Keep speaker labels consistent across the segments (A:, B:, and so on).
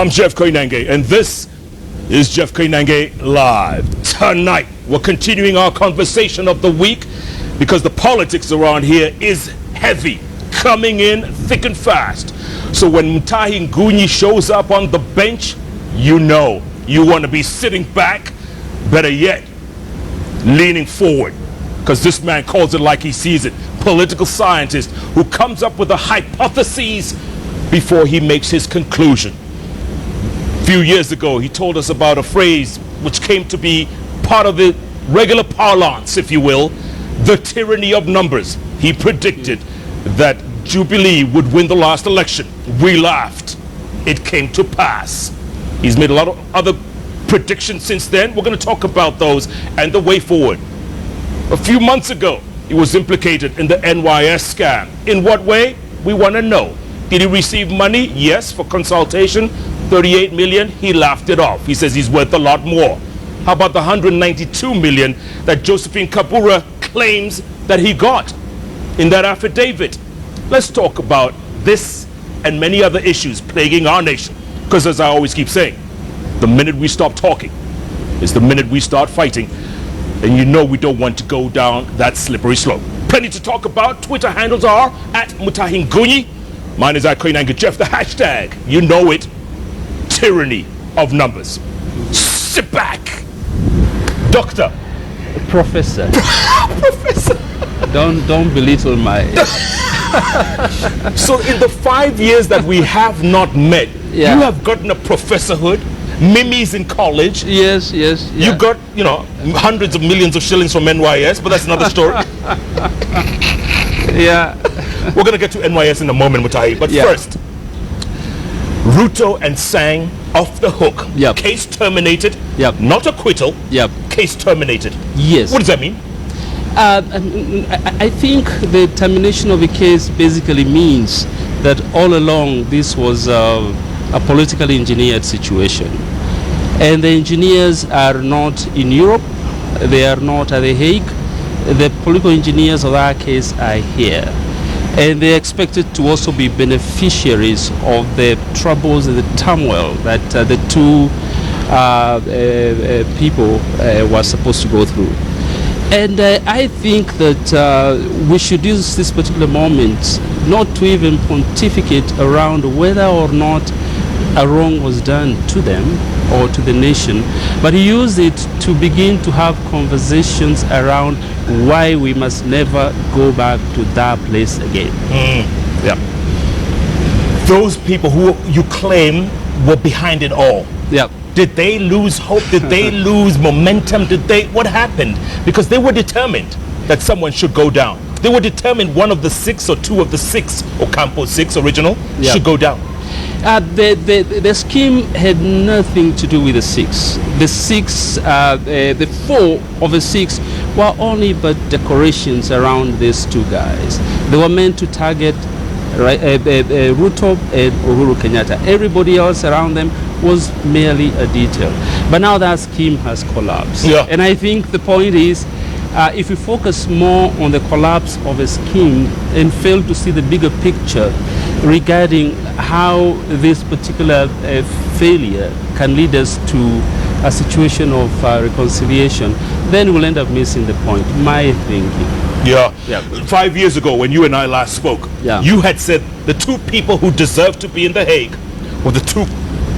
A: I'm Jeff Koinange, and this is Jeff Koinange Live. Tonight, we're continuing our conversation of the week because the politics around here is heavy, coming in thick and fast. So when Mutahi Ngunyi shows up on the bench, you know you want to be sitting back, better yet, leaning forward, because this man calls it like he sees it. Political scientist who comes up with the hypotheses before he makes his conclusion. A few years ago, he told us about a phrase which came to be part of the regular parlance, if you will, the tyranny of numbers. He predicted that Jubilee would win the last election. We laughed. It came to pass. He's made a lot of other predictions since then. We're going to talk about those and the way forward. A few months ago, he was implicated in the NYS scam. In what way? We want to know. Did he receive money? Yes, for consultation. 38 million, he laughed it off. He says he's worth a lot more. How about the 192 million that Josephine Kabura claims that he got in that affidavit? Let's talk about this and many other issues plaguing our nation. Because as I always keep saying, the minute we stop talking is the minute we start fighting. And you know we don't want to go down that slippery slope. Plenty to talk about. Twitter handles are at Mutahi Ngunyi. Mine is at Koinange Jeff. The hashtag, you know it, tyranny of numbers. Sit back. Doctor.
B: Professor.
A: Professor.
B: Don't belittle my...
A: So in the 5 years that we have not met, you have gotten a professorhood. Mimi's in college.
B: Yes.
A: You got, hundreds of millions of shillings from NYS, but that's another story.
B: Yeah.
A: We're going to get to NYS in a moment, Mutahi. But first, Ruto and Sang off the hook.
B: Yep.
A: Case terminated.
B: Yep.
A: Not acquittal.
B: Yep.
A: Case terminated.
B: Yes.
A: What does that mean?
B: I think the termination of a case basically means that all along this was a politically engineered situation. And the engineers are not in Europe. They are not at The Hague. The political engineers of our case are here. And they expected to also be beneficiaries of the troubles and the turmoil that the two people were supposed to go through. And I think that we should use this particular moment not to even pontificate around whether or not a wrong was done to them or to the nation, but use it to begin to have conversations around why we must never go back to that place again.
A: Yeah. Those people who you claim were behind it all.
B: Yeah.
A: Did they lose hope? Did they lose momentum? What happened? Because they were determined that someone should go down. They were determined one of the six or two of the six, or Campo 6 original, should go down.
B: The scheme had nothing to do with the six. The six, the four of the six were only but decorations around these two guys. They were meant to target Ruto and Uhuru Kenyatta. Everybody else around them was merely a detail. But now that scheme has collapsed. Yeah. And I think the point is, if we focus more on the collapse of a scheme and fail to see the bigger picture regarding how this particular failure can lead us to a situation of reconciliation, then we'll end up missing the point, my thinking.
A: Yeah. 5 years ago when you and I last spoke, you had said the two people who deserve to be in The Hague were the two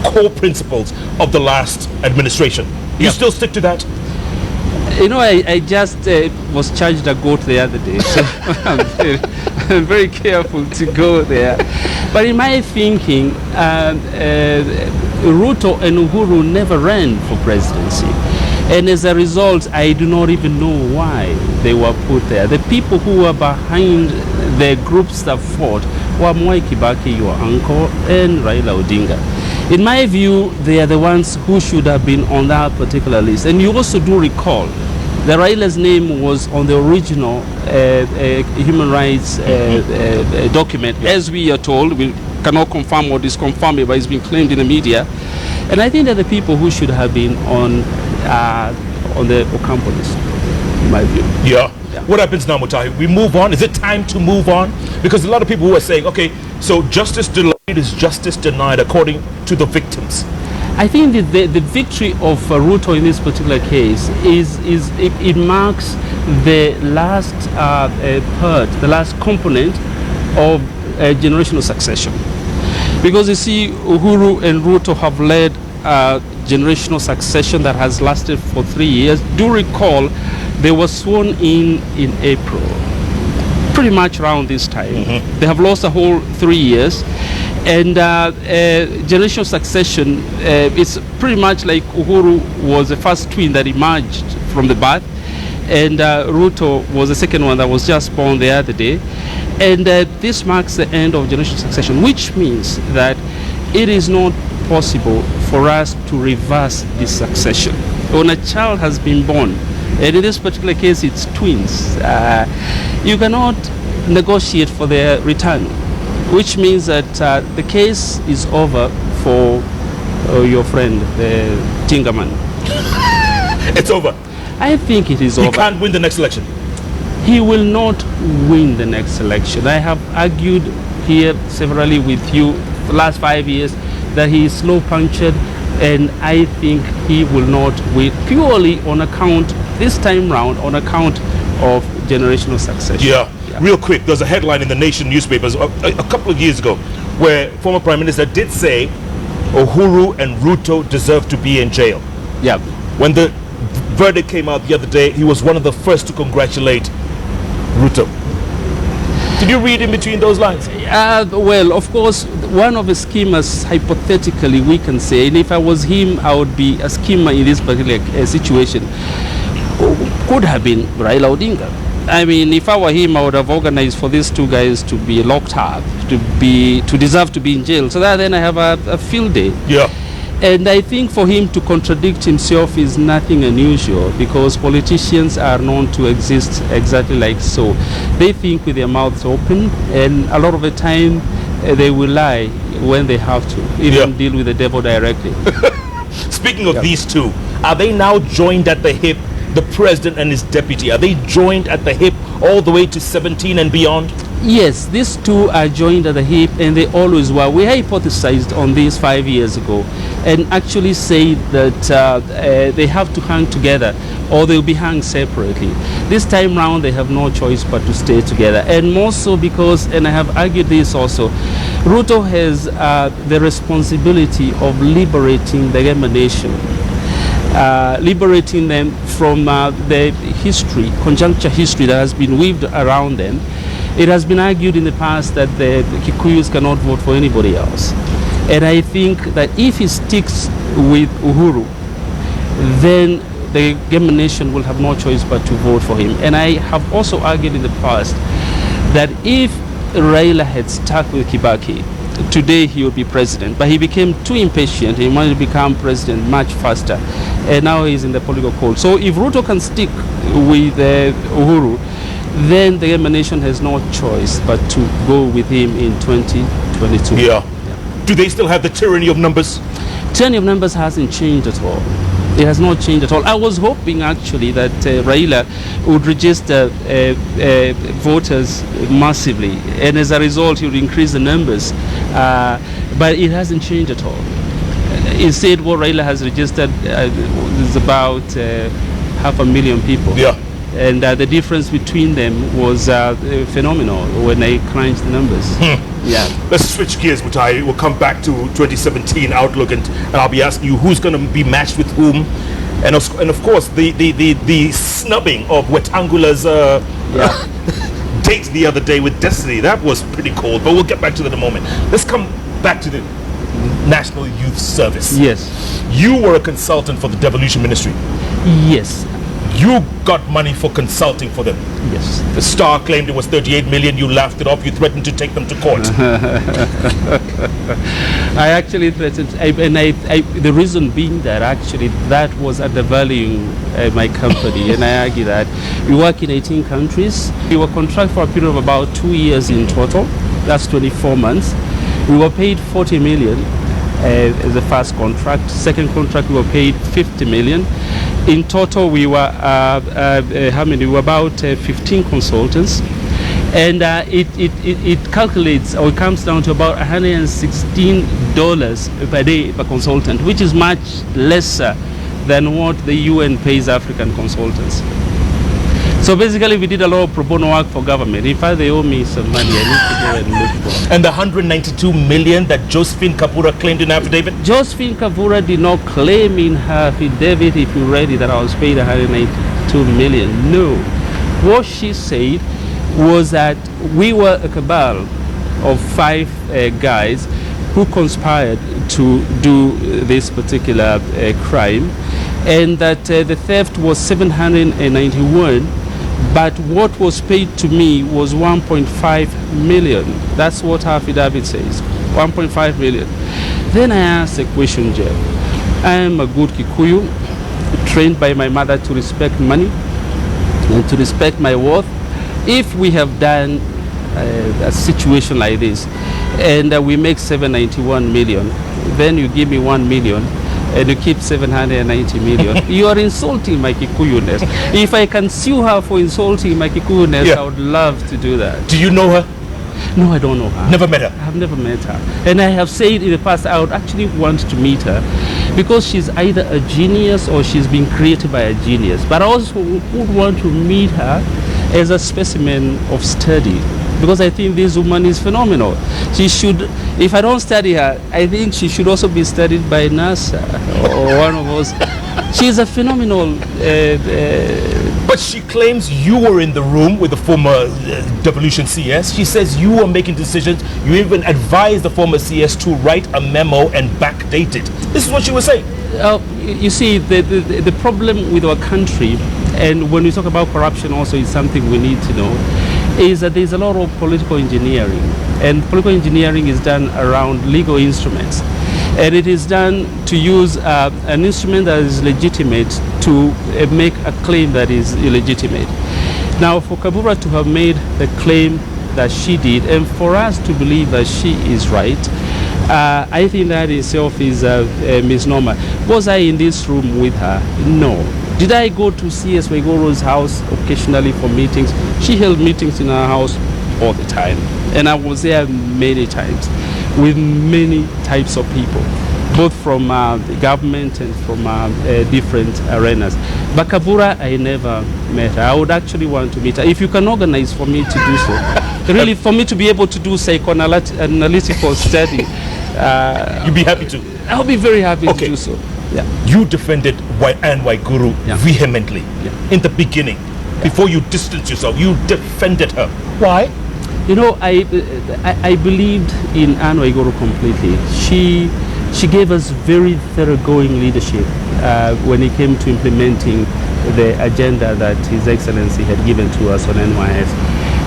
A: core principles of the last administration. You still stick to that?
B: I just was charged a goat the other day, so I'm very careful to go there. But in my thinking, Ruto and Uhuru never ran for presidency. And as a result, I do not even know why they were put there. The people who were behind the groups that fought were Mwai Kibaki, your uncle, and Raila Odinga. In my view, they are the ones who should have been on that particular list. And you also do recall that Raila's name was on the original human rights document. As we are told, we cannot confirm or disconfirm it, but it's been claimed in the media. And I think that the people who should have been on the Ocampo list, in my view.
A: Yeah. What happens now, Mutahi? We move on? Is it time to move on? Because a lot of people who are saying, okay, so Justice Delo is justice denied according to the victims?
B: I think that the victory of Ruto in this particular case it marks the last part, the last component of generational succession. Because you see, Uhuru and Ruto have led generational succession that has lasted for 3 years. Do recall, they were sworn in April, pretty much around this time. They have lost a whole 3 years. And generational succession, it's pretty much like Uhuru was the first twin that emerged from the birth, and Ruto was the second one that was just born the other day. And this marks the end of generational succession, which means that it is not possible for us to reverse this succession. When a child has been born, and in this particular case it's twins, you cannot negotiate for their return, which means that the case is over for your friend, the Tingaman.
A: It's over.
B: I think it is over.
A: He can't win the next election.
B: He will not win the next election. I have argued here severally with you for the last 5 years that he is slow punctured, and I think he will not win purely on account, this time round, on account of generational succession.
A: Yeah. Real quick, there's a headline in the Nation newspapers a couple of years ago where former Prime Minister did say Uhuru and Ruto deserve to be in jail.
B: Yeah.
A: When the verdict came out the other day, he was one of the first to congratulate Ruto. Did you read in between those lines?
B: Well, of course, one of the schemers, hypothetically, we can say, and if I was him, I would be a schemer in this particular situation, could have been Raila Odinga. I mean, if I were him, I would have organized for these two guys to be locked up, to deserve to be in jail, so that then I have a field day.
A: Yeah.
B: And I think for him to contradict himself is nothing unusual, because politicians are known to exist exactly like so. They think with their mouths open, and a lot of the time they will lie when they have to, even deal with the devil directly.
A: Speaking of these two, are they now joined at the hip? The president and his deputy, are they joined at the hip all the way to 17 and beyond?
B: Yes, these two are joined at the hip, and they always were. We hypothesized on this 5 years ago and actually said that they have to hang together or they'll be hung separately. This time round they have no choice but to stay together, and more so because, and I have argued this also, Ruto has the responsibility of liberating the Gema nation. Liberating them from the history, conjuncture history that has been weaved around them. It has been argued in the past that the Kikuyus cannot vote for anybody else. And I think that if he sticks with Uhuru, then the Gema nation will have no choice but to vote for him. And I have also argued in the past that if Raila had stuck with Kibaki, today he would be president, but he became too impatient. He wanted to become president much faster, and now he's in the political cold. So if Ruto can stick with Uhuru, then the Gema nation has no choice but to go with him in 2022.
A: Yeah. Do they still have the tyranny of numbers?
B: Tyranny of numbers hasn't changed at all. It has not changed at all. I was hoping actually that Raila would register voters massively, and as a result he would increase the numbers, but it hasn't changed at all. Instead, what Raila has registered is about 500,000 people.
A: Yeah.
B: And the difference between them was phenomenal when I crunched the numbers. Yeah.
A: Let's switch gears, Mutahi. We'll come back to 2017 outlook, and I'll be asking you who's going to be matched with whom, and of course the snubbing of Wetangula's date the other day with Destiny. That was pretty cold, but we'll get back to that in a moment. Let's come back to the National Youth Service.
B: Yes.
A: You were a consultant for the Devolution Ministry.
B: Yes.
A: You got money for consulting for them.
B: Yes.
A: The Star claimed it was 38 million. You laughed it off. You threatened to take them to court.
B: I actually threatened, the reason being that actually that was undervaluing my company, and I argue that we work in 18 countries. We were contracted for a period of about 2 years in total. That's 24 months. We were paid 40 million as the first contract. Second contract we were paid 50 million. In total we were how many? We were about 15 consultants, And it calculates, or it comes down to about $116 per day per consultant, which is much lesser than what the UN pays African consultants. So basically, we did a lot of pro bono work for government. In fact, they owe me some money. I need to go and look for.
A: And the 192 million that Josephine Kabura claimed in affidavit?
B: Josephine Kabura did not claim in her affidavit, if you read it, that I was paid 192 million. No. What she said was that we were a cabal of 5 guys who conspired to do this particular crime, and that the theft was 791, but what was paid to me was 1.5 million. That's what her affidavit says, 1.5 million. Then I asked a question, Jeff. I am a good Kikuyu, trained by my mother to respect money and to respect my worth. If we have done a situation like this and we make 791 million, then you give me 1 million and you keep 790 million, you are insulting my Kikuyuness. If I can sue her for insulting my Kikuyuness, I would love to do that.
A: Do you know her?
B: No, I don't know her.
A: Never met her?
B: I have never met her. And I have said in the past, I would actually want to meet her because she's either a genius or she's been created by a genius. But I also would want to meet her as a specimen of study, because I think this woman is phenomenal. She should, if I don't study her, I think she should also be studied by NASA or one of us. She's a phenomenal...
A: But she claims you were in the room with the former devolution CS. She says you were making decisions. You even advised the former CS to write a memo and backdate it. This is what she was saying.
B: You see, the problem with our country, and when we talk about corruption also is something we need to know, is that there's a lot of political engineering. And political engineering is done around legal instruments. And it is done to use an instrument that is legitimate to make a claim that is illegitimate. Now, for Kabura to have made the claim that she did, and for us to believe that she is right, I think that itself is a misnomer. Was I in this room with her? No. Did I go to C.S. Waigoro's house occasionally for meetings? She held meetings in her house all the time. And I was there many times with many types of people, both from the government and from different arenas. But Kabura, I never met her. I would actually want to meet her. If you can organize for me to do so, really for me to be able to do psychoanalytical study.
A: You'd be happy to?
B: I'll be very happy to do so. Yeah.
A: You defended Anne Waiguru vehemently in the beginning. Before you distanced yourself, you defended her. Why?
B: You know, I believed in Anne Waiguru completely. She gave us very thoroughgoing leadership when it came to implementing the agenda that His Excellency had given to us on NYS.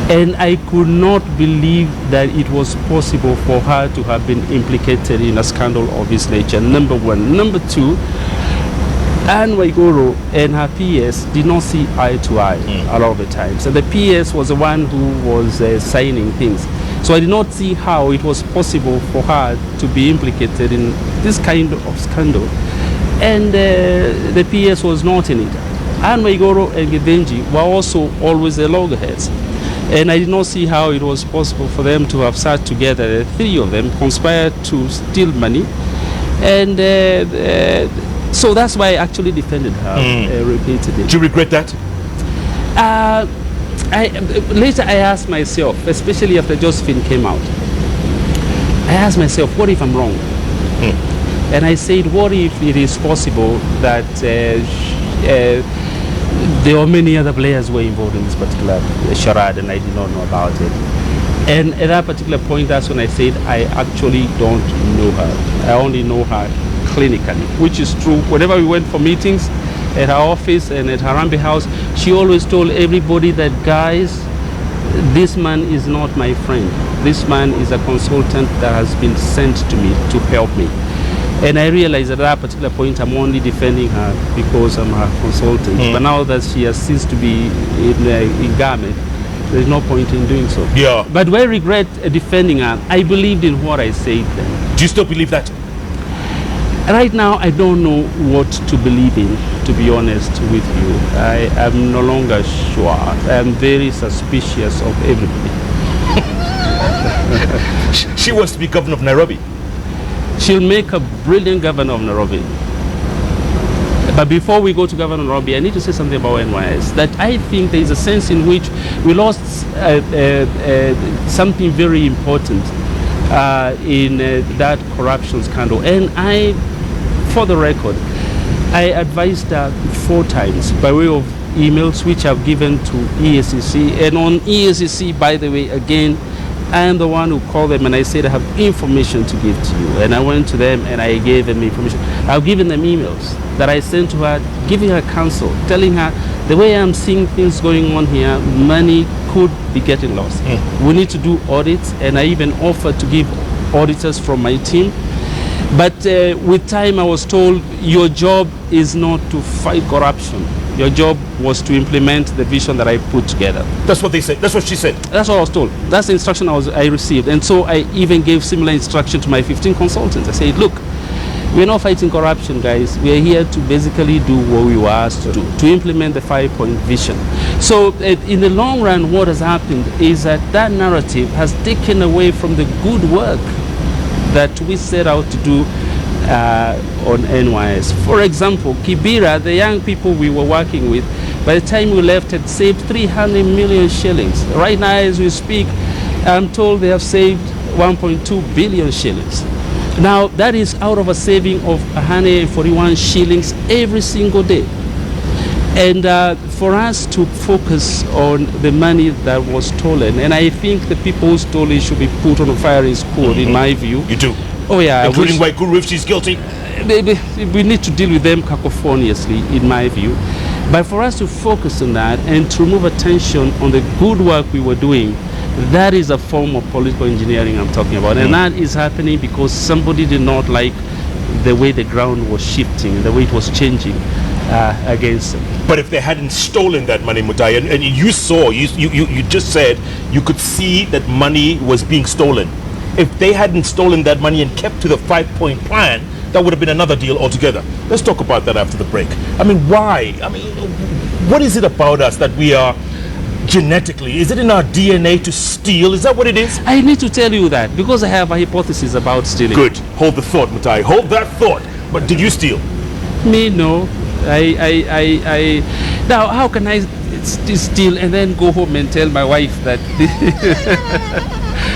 B: And I could not believe that it was possible for her to have been implicated in a scandal of this nature, number one. Number two, Anne Waiguru and her PS did not see eye to eye a lot of the time. So the PS was the one who was signing things. So I did not see how it was possible for her to be implicated in this kind of scandal. And the PS was not in it. Anne Waiguru and Gidenji were also always the loggerheads. And I did not see how it was possible for them to have sat together, the 3 of them conspired to steal money. And so that's why I actually defended her repeatedly.
A: Do you regret that?
B: Later I asked myself, especially after Josephine came out, I asked myself, what if I'm wrong? And I said, what if it is possible that there were many other players who were involved in this particular charade and I did not know about it. And at that particular point, that's when I said, I actually don't know her. I only know her clinically, which is true. Whenever we went for meetings at her office and at Harambe House, she always told everybody that, guys, this man is not my friend. This man is a consultant that has been sent to me to help me. And I realized at that particular point I'm only defending her because I'm her consultant. But now that she has ceased to be in garment, there's no point in doing so.
A: Yeah.
B: But do I regret defending her? I believed in what I said then.
A: Do you still believe that?
B: Right now, I don't know what to believe in, to be honest with you. I am no longer sure. I'm very suspicious of everybody.
A: She wants to be governor of Nairobi.
B: She'll make a brilliant governor of Nairobi. But before we go to Governor of Nairobi, I need to say something about NYS. That I think there is a sense in which we lost something very important in that corruption scandal. And I, for the record, I advised her 4 times by way of emails which I've given to EACC. And on EACC, by the way, again, I am the one who called them and I said I have information to give to you. And I went to them and I gave them information. I've given them emails that I sent to her, giving her counsel, telling her the way I'm seeing things going on here, money could be getting lost. We need to do audits, and I even offered to give auditors from my team. But with time I was told, your job is not to fight corruption. Your job was to implement the vision that I put together.
A: That's what they said. That's what she said.
B: That's what I was told. That's the instruction I received. And so I even gave similar instruction to my 15 consultants. I said, look, we're not fighting corruption, guys. We're here to basically do what we were asked to do, to implement the 5-point vision. So in the long run, what has happened is that that narrative has taken away from the good work that we set out to do on NYS. For example, Kibera, the young people we were working with, by the time we left, had saved 300 million shillings. Right now, as we speak, I'm told they have saved 1.2 billion shillings. Now, that is out of a saving of 141 shillings every single day. And for us to focus on the money that was stolen, and I think the people who stole it should be put on a firing squad, in my view.
A: You do?
B: Oh yeah.
A: Including White Guru if she's guilty?
B: We need to deal with them cacophonously, in my view. But for us to focus on that and to remove attention on the good work we were doing, that is a form of political engineering I'm talking about. And that is happening because somebody did not like the way the ground was shifting, the way it was changing against them.
A: But if they hadn't stolen that money, Mutahi, and you saw, you just said you could see that money was being stolen. If they hadn't stolen that money and kept to the 5-point plan, that would have been another deal altogether. Let's talk about that after the break. I mean, why? I mean, what is it about us that we are genetically, is it in our DNA to steal? Is that what it is?
B: I need to tell you that because I have a hypothesis about stealing.
A: Good. Hold the thought, Mutahi. Hold that thought. But did you steal?
B: Me, no. Now, how can I steal and then go home and tell my wife that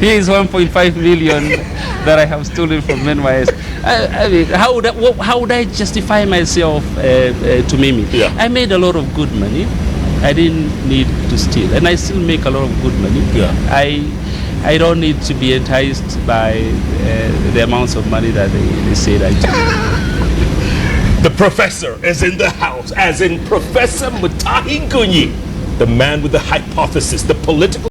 B: here is 1.5 million that I have stolen from NYS? I mean, how would I justify myself to Mimi?
A: Yeah.
B: I made a lot of good money. I didn't need to steal, and I still make a lot of good money.
A: Yeah.
B: I don't need to be enticed by the amounts of money that they say I do.
A: The professor is in the house, as in Professor Mutahi Ngunyi, the man with the hypothesis, the political